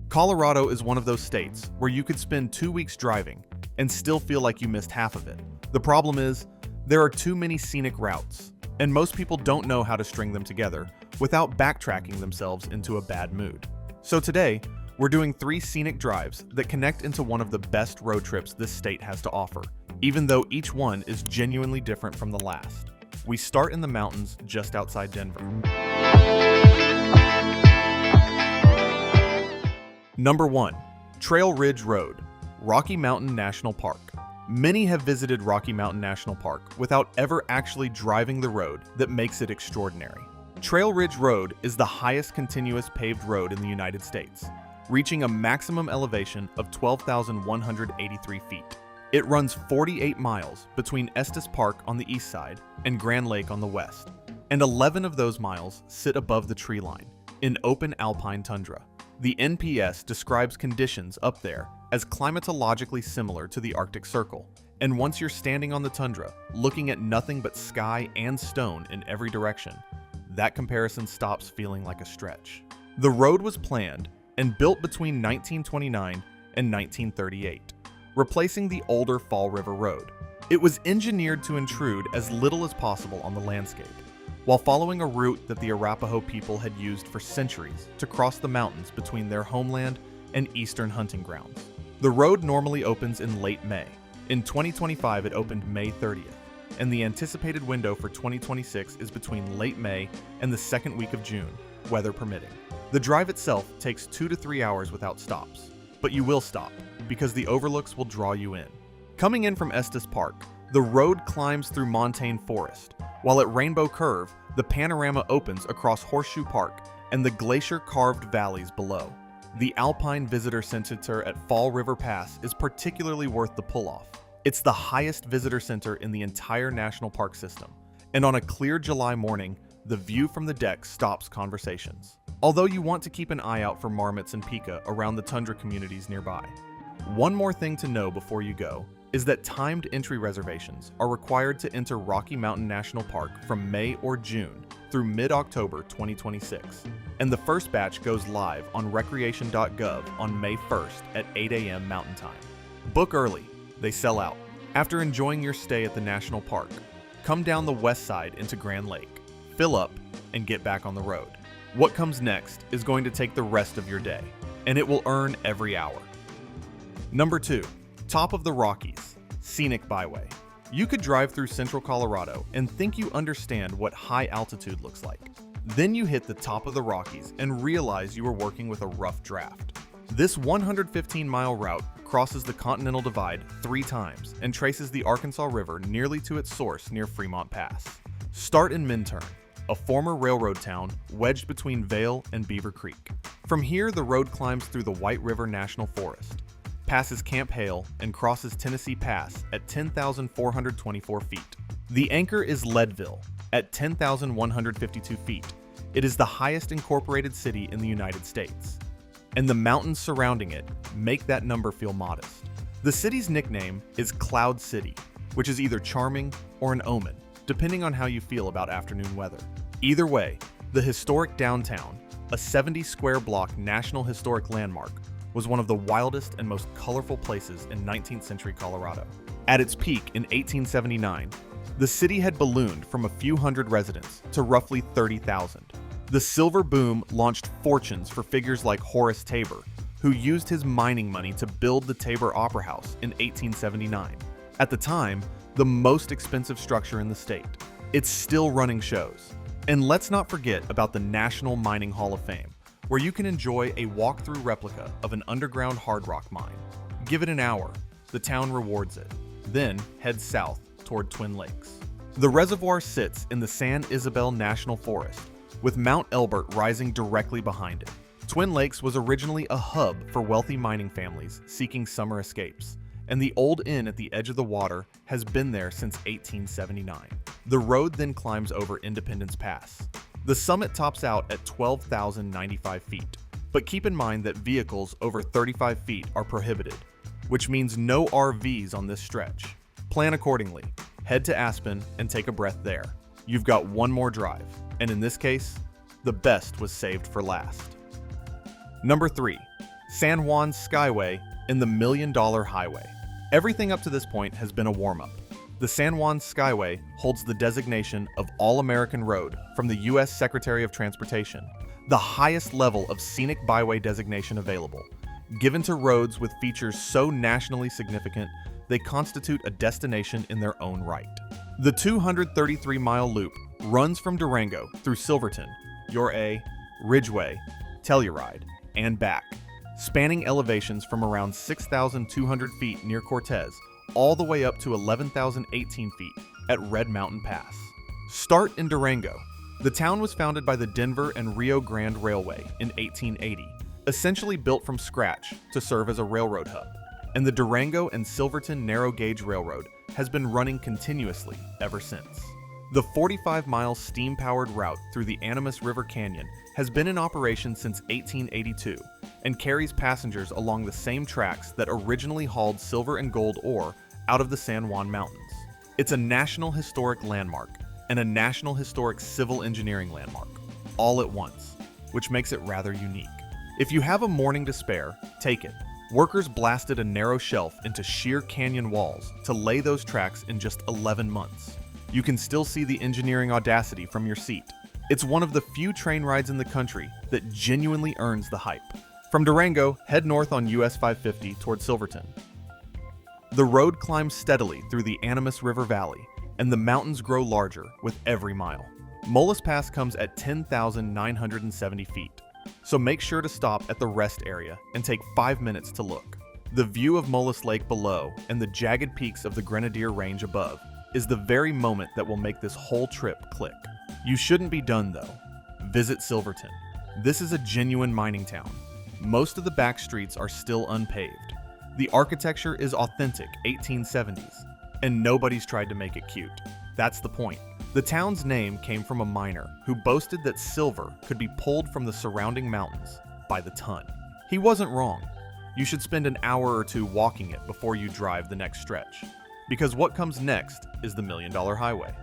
Colorado is one of those states where you could spend 2 weeks driving and still feel like you missed half of it. The problem is, there are too many scenic routes, and most people don't know how to string them together without backtracking themselves into a bad mood. So today, we're doing 3 scenic drives that connect into one of the best road trips this state has to offer, even though each one is genuinely different from the last. We start in the mountains just outside Denver. Number 1. Trail Ridge Road, Rocky Mountain National Park. Many have visited Rocky Mountain National Park without ever actually driving the road that makes it extraordinary. Trail Ridge Road is the highest continuous paved road in the United States, reaching a maximum elevation of 12,183 feet. It runs 48 miles between Estes Park on the east side and Grand Lake on the west, and 11 of those miles sit above the tree line, in open alpine tundra. The NPS describes conditions up there as climatologically similar to the Arctic Circle, and once you're standing on the tundra, looking at nothing but sky and stone in every direction, that comparison stops feeling like a stretch. The road was planned and built between 1929 and 1938, replacing the older Fall River Road. It was engineered to intrude as little as possible on the landscape, while following a route that the Arapaho people had used for centuries to cross the mountains between their homeland and eastern hunting grounds. The road normally opens in late May. In 2025, it opened May 30th, and the anticipated window for 2026 is between late May and the second week of June, weather permitting. The drive itself takes 2 to 3 hours without stops, but you will stop, because the overlooks will draw you in. Coming in from Estes Park, the road climbs through montane forest, while at Rainbow Curve, the panorama opens across Horseshoe Park and the glacier-carved valleys below. The Alpine Visitor Center at Fall River Pass is particularly worth the pull-off. It's the highest visitor center in the entire national park system, and on a clear July morning, the view from the deck stops conversations. Although you want to keep an eye out for marmots and pika around the tundra communities nearby. One more thing to know before you go is that timed entry reservations are required to enter Rocky Mountain National Park from May or June through mid-October 2026, and the first batch goes live on recreation.gov on May 1st at 8 a.m. Mountain Time. Book early, they sell out. After enjoying your stay at the national park, come down the west side into Grand Lake, fill up, and get back on the road. What comes next is going to take the rest of your day, and it will earn every hour. Number 2. Top of the Rockies, Scenic Byway. You could drive through central Colorado and think you understand what high altitude looks like. Then you hit the top of the Rockies and realize you are working with a rough draft. This 115-mile route crosses the Continental Divide 3 times and traces the Arkansas River nearly to its source near Fremont Pass. Start in Minturn, a former railroad town wedged between Vail and Beaver Creek. From here, the road climbs through the White River National Forest, passes Camp Hale, and crosses Tennessee Pass at 10,424 feet. The anchor is Leadville at 10,152 feet. It is the highest incorporated city in the United States, and the mountains surrounding it make that number feel modest. The city's nickname is Cloud City, which is either charming or an omen, depending on how you feel about afternoon weather. Either way, the historic downtown, a 70-square-block National Historic Landmark, was one of the wildest and most colorful places in 19th century Colorado. At its peak in 1879, the city had ballooned from a few hundred residents to roughly 30,000. The silver boom launched fortunes for figures like Horace Tabor, who used his mining money to build the Tabor Opera House in 1879. At the time, the most expensive structure in the state. It's still running shows. And let's not forget about the National Mining Hall of Fame, where you can enjoy a walk-through replica of an underground hard rock mine. Give it an hour, the town rewards it. Then head south toward Twin Lakes. The reservoir sits in the San Isabel National Forest, with Mount Elbert rising directly behind it. Twin Lakes was originally a hub for wealthy mining families seeking summer escapes, and the old inn at the edge of the water has been there since 1879. The road then climbs over Independence Pass. The summit tops out at 12,095 feet, but keep in mind that vehicles over 35 feet are prohibited, which means no RVs on this stretch. Plan accordingly. Head to Aspen and take a breath there. You've got one more drive, and in this case, the best was saved for last. Number 3. San Juan Skyway, and the $1 Million Highway. Everything up to this point has been a warm-up. The San Juan Skyway holds the designation of All-American Road from the U.S. Secretary of Transportation, the highest level of scenic byway designation available, given to roads with features so nationally significant they constitute a destination in their own right. The 233-mile loop runs from Durango through Silverton, Ouray, Ridgeway, Telluride, and back, spanning elevations from around 6,200 feet near Cortez all the way up to 11,018 feet at Red Mountain Pass. Start in Durango. The town was founded by the Denver and Rio Grande Railway in 1880, essentially built from scratch to serve as a railroad hub, and the Durango and Silverton Narrow Gauge Railroad has been running continuously ever since. The 45-mile steam-powered route through the Animas River Canyon has been in operation since 1882 and carries passengers along the same tracks that originally hauled silver and gold ore out of the San Juan Mountains. It's a National Historic Landmark and a National Historic Civil Engineering Landmark, all at once, which makes it rather unique. If you have a morning to spare, take it. Workers blasted a narrow shelf into sheer canyon walls to lay those tracks in just 11 months. You can still see the engineering audacity from your seat. It's one of the few train rides in the country that genuinely earns the hype. From Durango, head north on US 550 toward Silverton. The road climbs steadily through the Animas River Valley, and the mountains grow larger with every mile. Mullis Pass comes at 10,970 feet, so make sure to stop at the rest area and take 5 minutes to look. The view of Mullis Lake below and the jagged peaks of the Grenadier Range above is the very moment that will make this whole trip click. You shouldn't be done though. Visit Silverton. This is a genuine mining town. Most of the back streets are still unpaved. The architecture is authentic 1870s, and nobody's tried to make it cute. That's the point. The town's name came from a miner who boasted that silver could be pulled from the surrounding mountains by the ton. He wasn't wrong. You should spend an hour or two walking it before you drive the next stretch, because what comes next is the $1 Million Highway.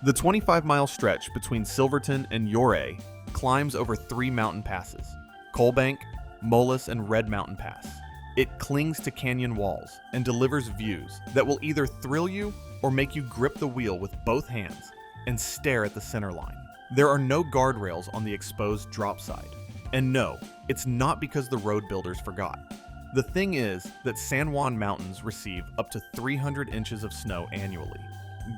The 25-mile stretch between Silverton and Ouray climbs over 3 mountain passes: Coalbank, Mullis, and Red Mountain Pass. It clings to canyon walls and delivers views that will either thrill you or make you grip the wheel with both hands and stare at the center line. There are no guardrails on the exposed drop side. And no, it's not because the road builders forgot. The thing is that San Juan Mountains receive up to 300 inches of snow annually.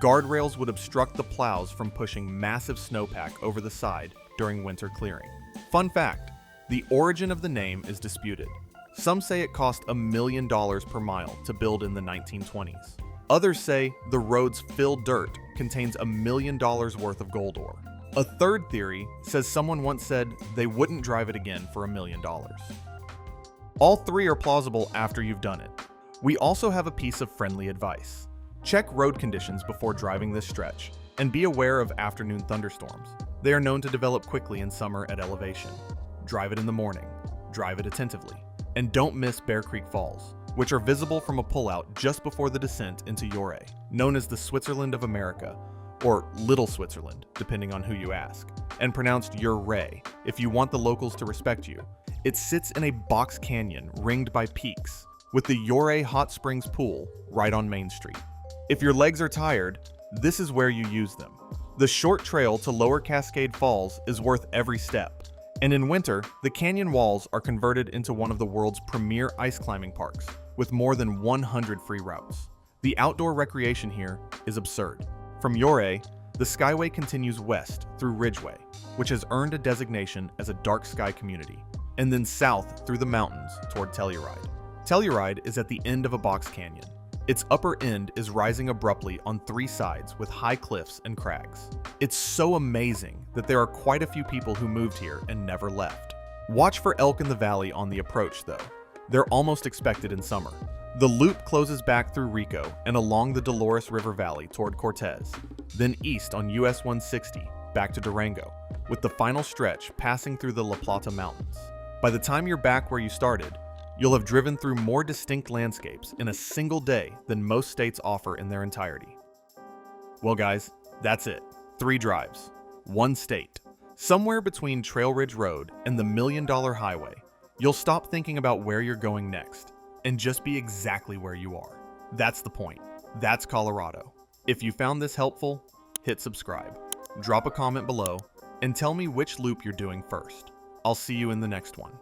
Guardrails would obstruct the plows from pushing massive snowpack over the side during winter clearing. Fun fact, the origin of the name is disputed. Some say it cost $1 million per mile to build in the 1920s. Others say the road's filled dirt contains $1 million worth of gold ore. A third theory says someone once said they wouldn't drive it again for $1 million. All three are plausible after you've done it. We also have a piece of friendly advice. Check road conditions before driving this stretch, and be aware of afternoon thunderstorms. They are known to develop quickly in summer at elevation. Drive it in the morning, drive it attentively, and don't miss Bear Creek Falls, which are visible from a pullout just before the descent into Ouray, known as the Switzerland of America, or Little Switzerland, depending on who you ask, and pronounced Ouray if you want the locals to respect you. It sits in a box canyon ringed by peaks, with the Ouray Hot Springs Pool right on Main Street. If your legs are tired, this is where you use them. The short trail to Lower Cascade Falls is worth every step, and in winter, the canyon walls are converted into one of the world's premier ice climbing parks, with more than 100 free routes. The outdoor recreation here is absurd. From Ouray, the Skyway continues west through Ridgeway, which has earned a designation as a dark sky community, and then south through the mountains toward Telluride. Telluride is at the end of a box canyon. Its upper end is rising abruptly on 3 sides with high cliffs and crags. It's so amazing that there are quite a few people who moved here and never left. Watch for elk in the valley on the approach though. They're almost expected in summer. The loop closes back through Rico and along the Dolores River Valley toward Cortez, then east on US 160 back to Durango, with the final stretch passing through the La Plata Mountains. By the time you're back where you started, you'll have driven through more distinct landscapes in a single day than most states offer in their entirety. Well guys, that's it. 3 drives, 1 state. Somewhere between Trail Ridge Road and the $1 Million Highway, You'll stop thinking about where you're going next and just be exactly where you are. That's the point. That's Colorado. If you found this helpful, hit subscribe, drop a comment below, and tell me which loop you're doing first. I'll see you in the next one.